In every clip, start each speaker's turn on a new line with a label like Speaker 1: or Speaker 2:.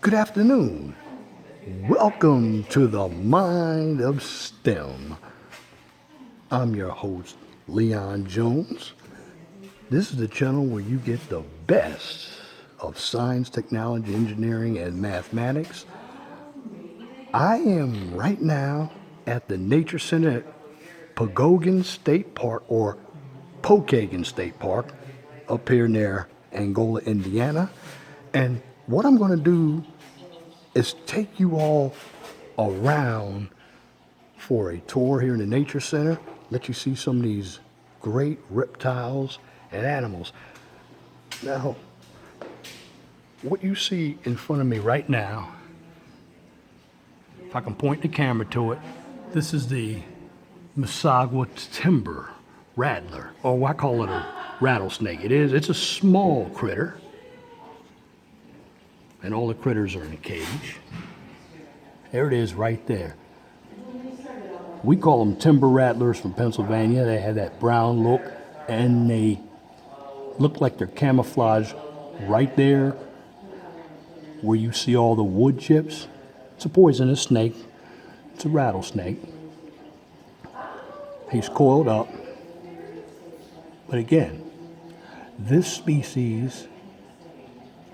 Speaker 1: Good afternoon. Welcome to the Mind of STEM. I'm your host, Leon Jones. This is the channel where you get the best of science, technology, engineering, and mathematics. I am right now at the Nature Center at Pokagon State Park, or Pokagon State Park, up here near Angola, Indiana. And what I'm going to do is take you all around for a tour here in the Nature Center, let you see some of these great reptiles and animals. Now, what you see in front of me right now, if I can point the camera to it, this is the Masagwa timber rattler, or I call it a rattlesnake. It's a small critter, and all the critters are in a cage. There it is right there. We call them timber rattlers from Pennsylvania. They have that brown look, and they look like they're camouflaged right there where you see all the wood chips. It's a poisonous snake. It's a rattlesnake. He's coiled up. But again, this species,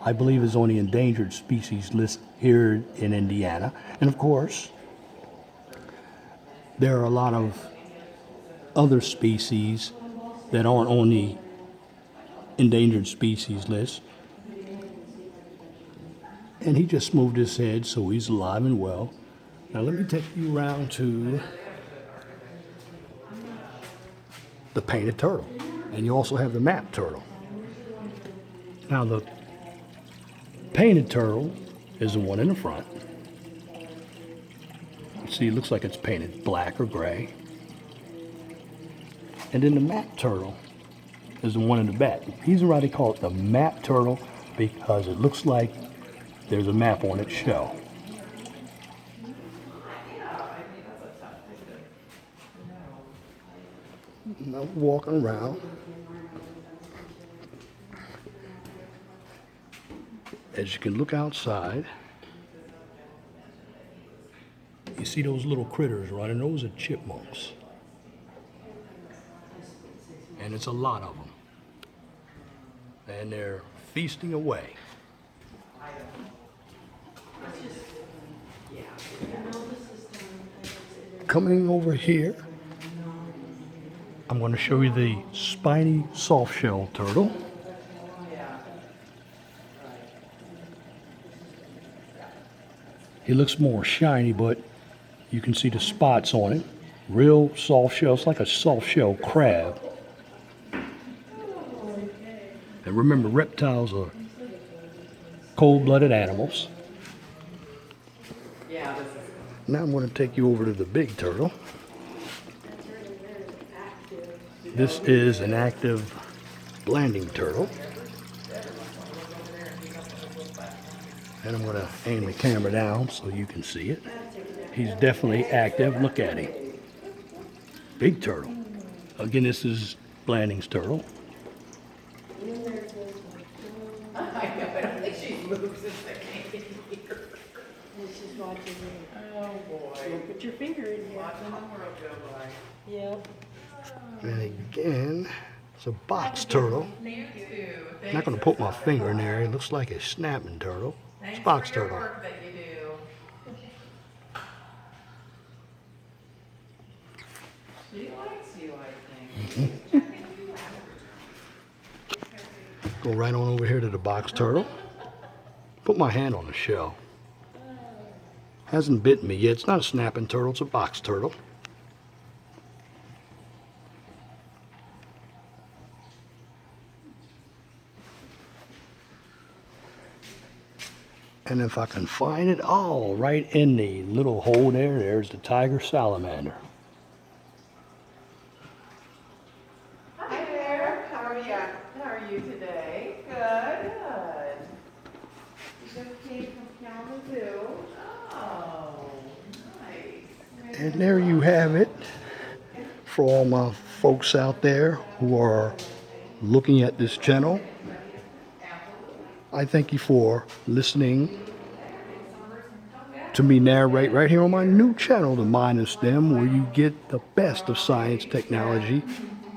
Speaker 1: I believe, is on the endangered species list here in Indiana. And of course, there are a lot of other species that aren't on the endangered species list. And he just moved his head, so he's alive and well. Now let me take you around to the painted turtle. And you also have the map turtle. Now the painted turtle is the one in the front. See, it looks like it's painted black or gray. And then the map turtle is the one in the back. Reason why they call it the map turtle, because it looks like there's a map on its shell. Now walking around. As you can look outside, you see those little critters running. Those are chipmunks. And it's a lot of them. And they're feasting away. Coming over here, I'm going to show you the spiny soft-shell turtle. He looks more shiny, but you can see the spots on it. Real soft shell. It's like a soft shell crab. And remember, reptiles are cold-blooded animals. Now I'm going to take you over to the big turtle. This is an active landing turtle. And I'm going to aim the camera down so you can see it. He's definitely active. Look at him. Big turtle. Again, this is Blanding's turtle.
Speaker 2: I know, I don't think she moves since I came here.
Speaker 3: She's watching me.
Speaker 2: Oh, boy.
Speaker 3: Don't put your finger in here.
Speaker 2: Watching the world go by.
Speaker 3: Yep.
Speaker 1: And again, it's a box turtle.
Speaker 2: You too.
Speaker 1: I'm not going to put my finger in there. It looks like a snapping turtle. It's a box
Speaker 2: for your
Speaker 1: turtle.
Speaker 2: work that you do. She likes you, I think.
Speaker 1: Go right on over here to the box turtle. Put my hand on the shell. Hasn't bitten me yet. It's not a snapping turtle. It's a box turtle. And if I can find it, oh, right in the little hole there, there's the tiger salamander.
Speaker 2: Hi there. How are you? How are you today? Good, good. You just came from Kalamazoo. Oh, nice.
Speaker 1: And there you have it for all my folks out there who are looking at this channel. I thank you for listening to me narrate right here on my new channel, The Mind of STEM, where you get the best of science, technology,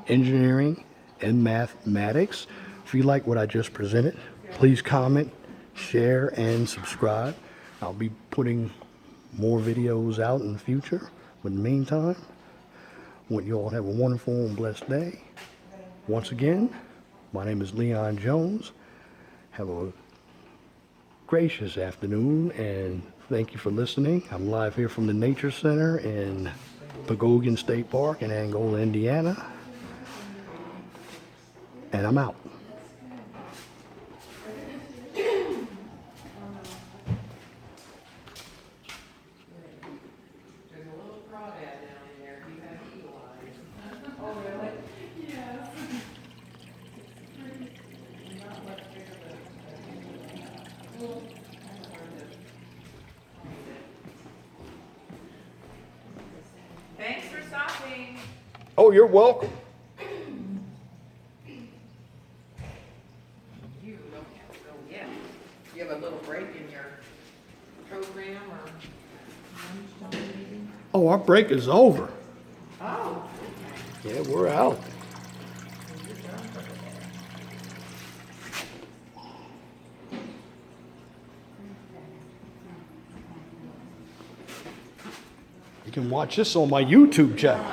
Speaker 1: engineering, and mathematics. If you like what I just presented, please comment, share, and subscribe. I'll be putting more videos out in the future. But in the meantime, I want you all to have a wonderful and blessed day. Once again, my name is Leon Jones. Have a gracious afternoon, and thank you for listening. I'm live here from the Nature Center in Pokagon State Park in Angola, Indiana. And I'm out.
Speaker 2: There's a little crawdad down in there. You have eagle eyes. Oh, really? Yes. Not much bigger than. Thanks for stopping.
Speaker 1: Oh, you're welcome.
Speaker 2: You don't have to go yet. You have a little break in your program or lunchtime meeting?
Speaker 1: Oh, our break is over.
Speaker 2: Oh.
Speaker 1: Yeah, we're out. You can watch this on my YouTube channel.